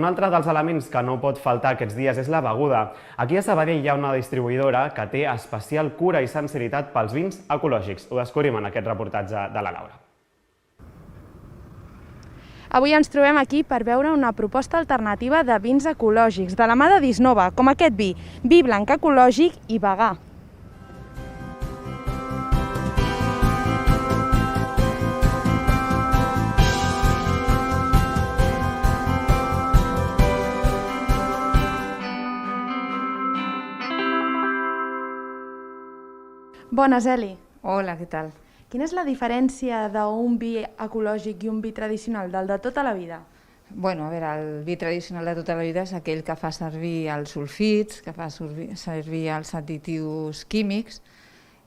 un altre dels elements que no pot faltar aquests dies és la beguda. Aquí a Sabadell hi ha una distribuïdora que té especial cura i sensibilitat pels vins ecològics. Ho descobrim en aquest reportatge de la Laura. Avui ens trobem aquí per veure una proposta alternativa de vins ecològics, de la mà de Disnova, com aquest vi blanc ecològic i vegà. Bones, Eli. Hola, què tal? Quina és la diferència d'un vi ecològic i un vi tradicional, del de tota la vida? Bueno, a veure, el vi tradicional de tota la vida és aquell que fa servir els sulfits, que fa servir els additius químics,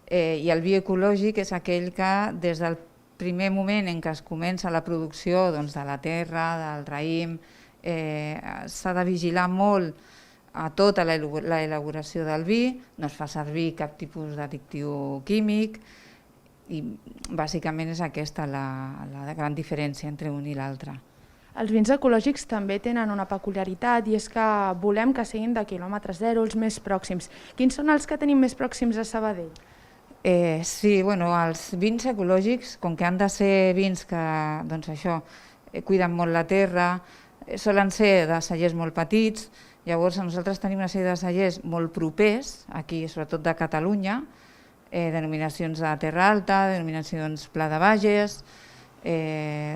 i el vi ecològic és aquell que des del primer moment en què es comença la producció de la terra, del raïm, s'ha de vigilar molt a tota l'elaboració del vi, no es fa servir cap tipus d'additiu químic i bàsicament és aquesta la gran diferència entre un i l'altre. Els vins ecològics també tenen una peculiaritat i és que volem que siguin de quilòmetre zero, els més pròxims. Quins són els que tenim més pròxims a Sabadell? Sí, els vins ecològics, com que han de ser vins que cuiden molt la terra, solen ser de cellers molt petits. Llavors nosaltres tenim una sèrie de cellers molt propers, aquí sobretot de Catalunya, denominacions de Terra Alta, denominacions Pla de Bages,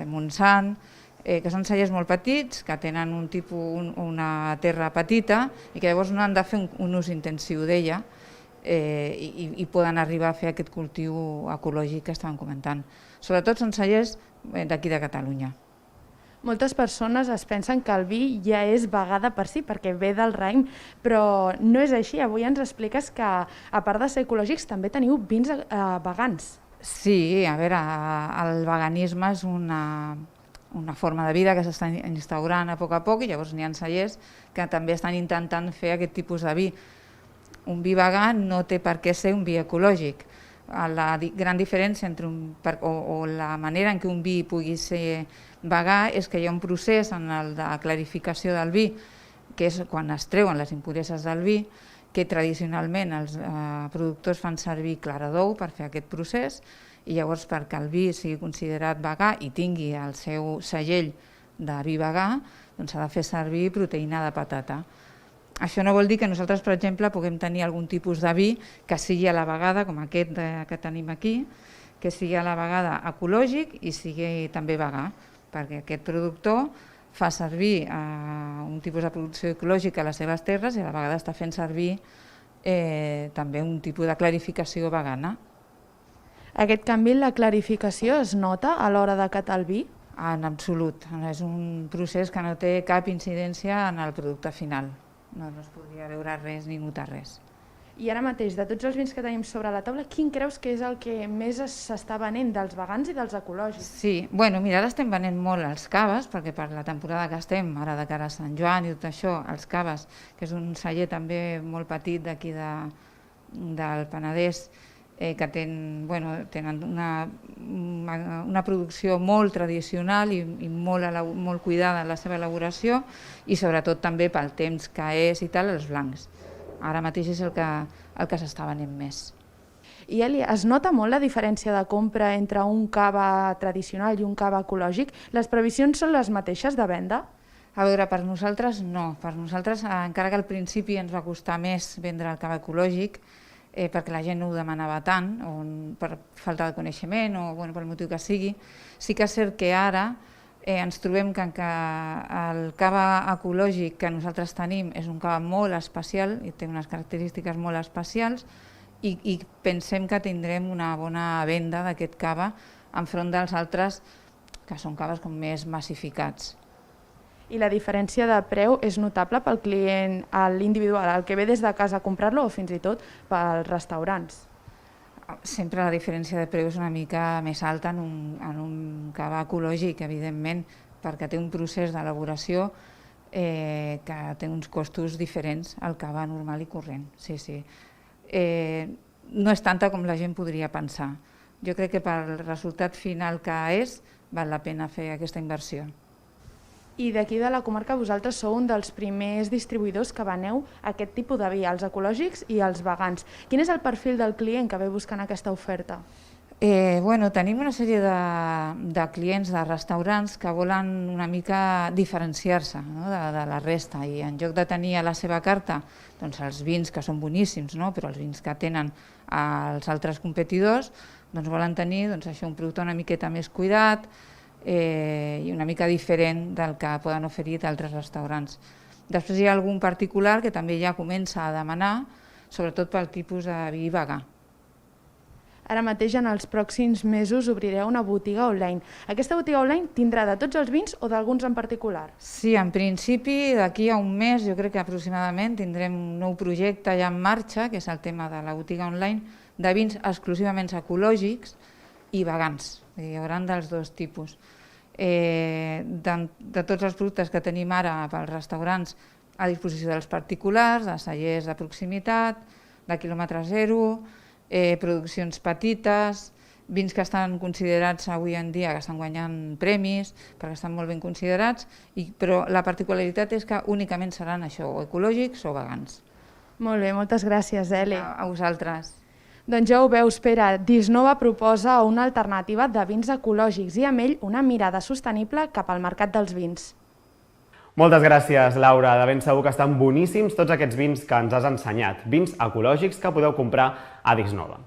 Montsant, que són cellers molt petits, que tenen una terra petita i que llavors no han de fer un ús intensiu d'ella i poden arribar a fer aquest cultiu ecològic que estàvem comentant. Sobretot són cellers d'aquí de Catalunya. Moltes persones es pensen que el vi ja és vegada per si, perquè ve del raïm, però no és així. Avui ens expliques que, a part de ser ecològics, també teniu vins vegans. Sí, a veure, el veganisme és una forma de vida que s'està instaurant a poc i llavors n'hi ha cellers que també estan intentant fer aquest tipus de vi. Un vi vegà no té per què ser un vi ecològic. La gran diferència o la manera en què un vi pugui ser vegà és que hi ha un procés en el de clarificació del vi, que és quan es treuen les impureses del vi, que tradicionalment els productors fan servir clara d'ou per fer aquest procés i llavors perquè el vi sigui considerat vegà i tingui el seu segell de vi vegà, s'ha de fer servir proteïna de patata. Això no vol dir que nosaltres, per exemple, puguem tenir algun tipus de vi que sigui a la vegada, com aquest que tenim aquí, que sigui a la vegada ecològic i sigui també vegà, perquè aquest productor fa servir un tipus de producció ecològica a les seves terres i a la vegada està fent servir també un tipus de clarificació vegana. Aquest canvi en la clarificació es nota a l'hora de catar el vi? En absolut. És un procés que no té cap incidència en el producte final. No es podria veure res ni notar res. I ara mateix, de tots els vins que tenim sobre la taula, quin creus que és el que més s'està venent, dels vegans i dels ecològics? Sí, ara estem venent molt els caves, perquè per la temporada que estem, ara de cara a Sant Joan i tot això, els caves, que és un celler també molt petit d'aquí del Penedès, que tenen una producció molt tradicional i molt cuidada en la seva elaboració i sobretot també pel temps que és i tal, els blancs. Ara mateix és el que s'està venent més. I Eli, es nota molt la diferència de compra entre un cava tradicional i un cava ecològic? Les previsions són les mateixes de venda? A veure, per nosaltres no. Per nosaltres, encara que al principi ens va costar més vendre el cava ecològic, perquè la gent no ho demanava tant, per falta de coneixement o pel motiu que sigui. Sí que és cert que ara ens trobem que el cava ecològic que nosaltres tenim és un cava molt especial i té unes característiques molt especials i pensem que tindrem una bona venda d'aquest cava enfront dels altres que són caves com més massificats. I la diferència de preu és notable pel client, l'individual, el que ve des de casa a comprar-lo o fins i tot pels restaurants? Sempre la diferència de preu és una mica més alta en un cava ecològic, evidentment, perquè té un procés d'elaboració que té uns costos diferents al cava normal i corrent. Sí. No és tanta com la gent podria pensar. Jo crec que pel resultat final que és, val la pena fer aquesta inversió. I d'aquí de la comarca vosaltres sou un dels primers distribuïdors que veneu aquest tipus de vi, els ecològics i els vegans. Quin és el perfil del client que ve buscant aquesta oferta? Tenim una sèrie de clients de restaurants que volen una mica diferenciar-se, no? de la resta, i en lloc de tenir a la seva carta doncs, els vins que són boníssims, no? Però els vins que tenen els altres competidors, doncs volen tenir un producte una miqueta més cuidat i una mica diferent del que poden oferir d'altres restaurants. Després hi ha algun particular que també ja comença a demanar, sobretot pel tipus de vi vegà. Ara mateix, en els pròxims mesos, obrireu una botiga online. Aquesta botiga online tindrà de tots els vins o d'alguns en particular? Sí, en principi, d'aquí a un mes, jo crec que aproximadament tindrem un nou projecte ja en marxa, que és el tema de la botiga online, de vins exclusivament ecològics i vegans. Hi haurà dels dos tipus. De tots els productes que tenim ara pels restaurants a disposició dels particulars, de cellers de proximitat, de quilòmetre zero, produccions petites, vins que estan considerats avui en dia, que estan guanyant premis, perquè estan molt ben considerats, però la particularitat és que únicament seran això, o ecològics o vegans. Molt bé, moltes gràcies, Eli. A vosaltres. Doncs ja ho veus, Pere, Disnova proposa una alternativa de vins ecològics i amb ell una mirada sostenible cap al mercat dels vins. Moltes gràcies, Laura. De ben segur que estan boníssims tots aquests vins que ens has ensenyat. Vins ecològics que podeu comprar a Disnova.